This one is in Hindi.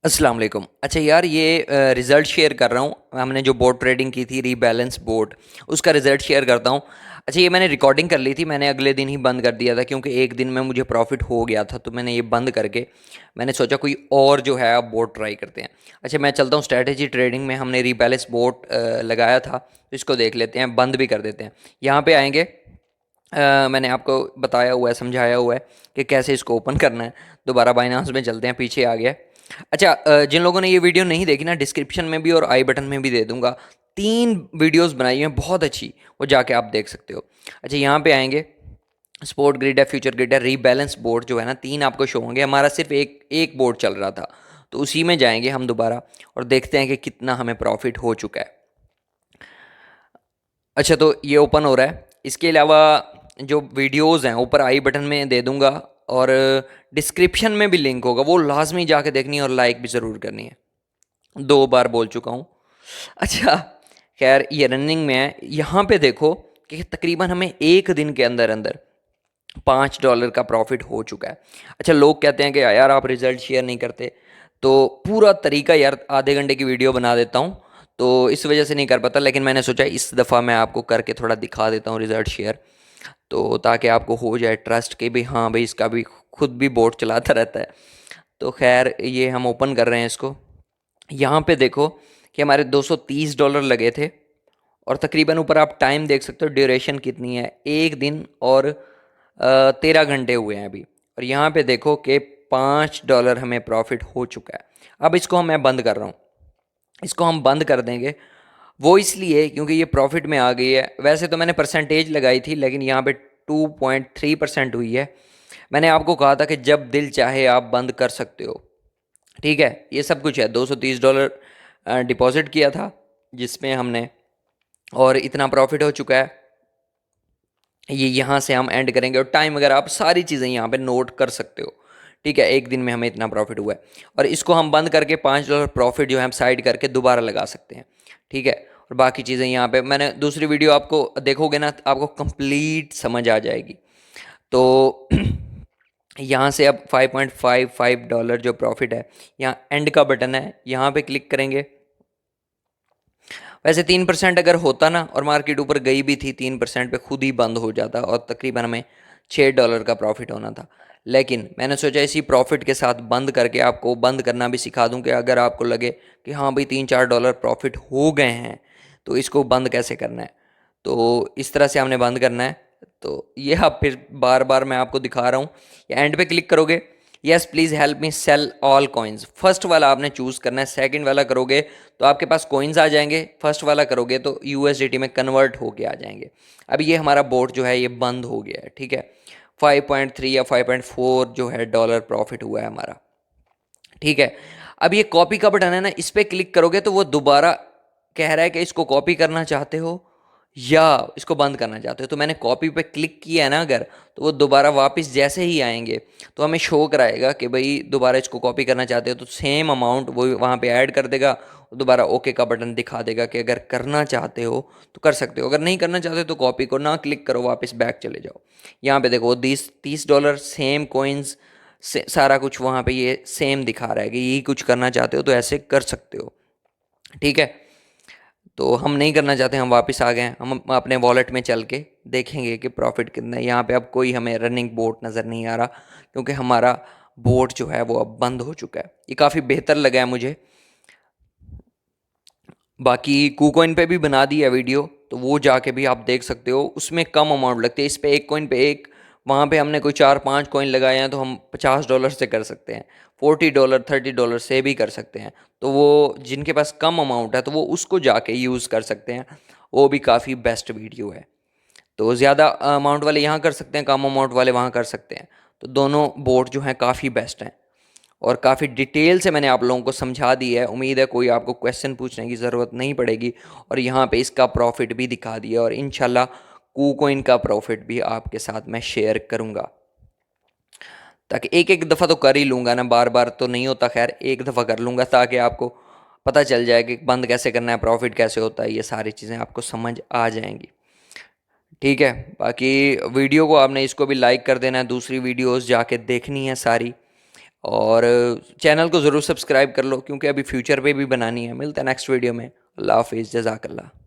अस्सलाम वालेकुम। अच्छा यार, ये रिज़ल्ट शेयर कर रहा हूँ। हमने जो बोट ट्रेडिंग की थी, रीबैलेंस बोट, उसका रिज़ल्ट शेयर करता हूँ। अच्छा, ये मैंने रिकॉर्डिंग कर ली थी, मैंने अगले दिन ही बंद कर दिया था क्योंकि एक दिन में मुझे प्रॉफिट हो गया था, तो मैंने ये बंद करके मैंने सोचा कोई और जो है अब बोट ट्राई करते हैं। अच्छा, मैं चलता हूँ स्ट्रैटेजी ट्रेडिंग में। हमने रीबैलेंस बोट लगाया था, तो इसको देख लेते हैं, बंद भी कर देते हैं। यहाँ पे आएंगे। मैंने आपको बताया हुआ है, समझाया हुआ है कि कैसे इसको ओपन करना है। दोबारा बाइनांस में चलते हैं, पीछे आ गया। अच्छा, जिन लोगों ने ये वीडियो नहीं देखी ना, डिस्क्रिप्शन में भी और आई बटन में भी दे दूंगा। 3 वीडियोस बनाई हैं बहुत अच्छी, वो जाके आप देख सकते हो। अच्छा, यहाँ पे आएंगे। स्पोर्ट ग्रिड है, फ्यूचर ग्रिड है, रीबैलेंस बोर्ड जो है ना, 3 आपको शो होंगे। हमारा सिर्फ एक एक बोर्ड चल रहा था, तो उसी में जाएंगे हम दोबारा और देखते हैं कि कितना हमें प्रॉफिट हो चुका है। अच्छा, तो ये ओपन हो रहा है। इसके अलावा जो वीडियोस हैं ऊपर आई बटन में दे दूंगा, और डिस्क्रिप्शन में भी लिंक होगा, वो लाजमी जाके देखनी है और लाइक भी ज़रूर करनी है। 2 बार बोल चुका हूँ। अच्छा, खैर ये रनिंग में है। यहाँ पे देखो कि तकरीबन हमें एक दिन के अंदर अंदर $5 का प्रॉफिट हो चुका है। अच्छा, लोग कहते हैं कि यार आप रिजल्ट शेयर नहीं करते, तो पूरा तरीका यार आधे घंटे की वीडियो बना देता हूँ, तो इस वजह से नहीं कर पाता। लेकिन मैंने सोचा इस दफ़ा मैं आपको करके थोड़ा दिखा देता हूँ रिजल्ट शेयर, तो ताकि आपको हो जाए ट्रस्ट कि भाई हाँ भाई, इसका भी खुद भी बोर्ड चलाता रहता है। तो खैर ये हम ओपन कर रहे हैं इसको। यहाँ पे देखो कि हमारे $230 लगे थे, और तकरीबन ऊपर आप टाइम देख सकते हो, ड्यूरेशन कितनी है, एक दिन और 13 घंटे हुए हैं अभी। और यहाँ पे देखो कि $5 हमें प्रॉफिट हो चुका है। अब इसको मैं बंद कर रहा हूँ, इसको हम बंद कर देंगे। वो इसलिए क्योंकि ये प्रॉफिट में आ गई है। वैसे तो मैंने परसेंटेज लगाई थी, लेकिन यहाँ पे 2.3% हुई है। मैंने आपको कहा था कि जब दिल चाहे आप बंद कर सकते हो। ठीक है, ये सब कुछ है। $230 डिपॉजिट किया था जिसमें हमने, और इतना प्रॉफिट हो चुका है। ये यहाँ से हम एंड करेंगे, और टाइम अगर आप सारी चीज़ें यहाँ पे नोट कर सकते हो। ठीक है, एक दिन में हमें इतना प्रॉफिट हुआ है, और इसको हम बंद करके $5 प्रॉफिट जो है हम साइड करके दोबारा लगा सकते हैं। ठीक है, और बाकी चीज़ें यहाँ पे मैंने दूसरी वीडियो आपको देखोगे ना, आपको कंप्लीट समझ आ जाएगी। तो यहाँ से अब $5.55 जो प्रॉफिट है, यहाँ एंड का बटन है, यहाँ पे क्लिक करेंगे। वैसे 3% अगर होता ना, और मार्केट ऊपर गई भी थी, 3% पे खुद ही बंद हो जाता, और तकरीबन हमें $6 का प्रॉफिट होना था। लेकिन मैंने सोचा इसी प्रॉफिट के साथ बंद करके आपको बंद करना भी सिखा दूं, कि अगर आपको लगे कि हाँ भाई $3-4 प्रॉफिट हो गए हैं, तो इसको बंद कैसे करना है। तो इस तरह से हमने बंद करना है। तो ये आप फिर बार बार मैं आपको दिखा रहा हूँ। एंड पे क्लिक करोगे, yes please help me sell all coins, first वाला आपने चूज़ करना है। सेकंड वाला करोगे तो आपके पास कॉइन्स आ जाएंगे, फर्स्ट वाला करोगे तो यूएसडीटी में कन्वर्ट होके आ जाएंगे। अब ये हमारा बोट जो है ये बंद हो गया है। ठीक है, 5.3 या 5.4 जो है डॉलर प्रॉफिट हुआ है हमारा। ठीक है, अब ये कॉपी का बटन है ना, इस पर क्लिक करोगे तो वो दोबारा कह रहा है कि इसको कॉपी करना चाहते हो या इसको बंद करना चाहते हो। तो मैंने कॉपी पे क्लिक किया है ना अगर, तो वो दोबारा वापस जैसे ही आएंगे तो हमें शो कराएगा कि भाई दोबारा इसको कॉपी करना चाहते हो, तो सेम अमाउंट वो वहाँ पे ऐड कर देगा। दोबारा ओके का बटन दिखा देगा कि अगर करना चाहते हो तो कर सकते हो, अगर नहीं करना चाहते तो कॉपी को ना क्लिक करो, वापस बैक चले जाओ। यहाँ पे देखो 30 $30 सेम कोइंस से सारा कुछ वहाँ पे ये सेम दिखा रहा है कि यही कुछ करना चाहते हो तो ऐसे कर सकते हो। ठीक है, तो हम नहीं करना चाहते, हम वापस आ गए। हम अपने वॉलेट में चल के देखेंगे कि प्रॉफिट कितना है। यहाँ पे अब कोई हमें रनिंग बोट नज़र नहीं आ रहा, क्योंकि हमारा बोट जो है वो अब बंद हो चुका है। ये काफ़ी बेहतर लगा है मुझे। बाकी कूकॉइन पे भी बना दी है वीडियो, तो वो जाके भी आप देख सकते हो। उसमें कम अमाउंट लगते हैं, इस पे एक कॉइन पे एक, वहाँ पे हमने कोई 4-5 कॉइन लगाए हैं तो हम $50 से कर सकते हैं, $40 $30 से भी कर सकते हैं। तो वो जिनके पास कम अमाउंट है तो वो उसको जाके यूज़ कर सकते हैं। वो भी काफ़ी बेस्ट वीडियो है। तो ज़्यादा अमाउंट वाले यहाँ कर सकते हैं, कम अमाउंट वाले वहाँ कर सकते हैं। तो दोनों बोट जो हैं काफ़ी बेस्ट हैं, और काफ़ी डिटेल से मैंने आप लोगों को समझा दी है। उम्मीद है कोई आपको क्वेश्चन पूछने की ज़रूरत नहीं पड़ेगी। और यहाँ पे इसका प्रॉफिट भी दिखा दिया, और इंशाल्लाह कूकोइन का प्रॉफिट भी आपके साथ मैं शेयर करूँगा, ताकि एक एक दफ़ा तो कर ही लूँगा ना, बार बार तो नहीं होता। खैर एक दफ़ा कर लूँगा ताकि आपको पता चल जाए कि बंद कैसे करना है, प्रॉफिट कैसे होता है, ये सारी चीज़ें आपको समझ आ जाएंगी। ठीक है, बाकी वीडियो को आपने इसको भी लाइक कर देना है, दूसरी वीडियोस जाके देखनी है सारी। और चैनल को ज़रूर सब्सक्राइब कर लो, क्योंकि अभी फ्यूचर पे भी बनानी है। मिलते हैं नेक्स्ट वीडियो में। अल्लाह हाफिज़, जज़ाकल्लाह।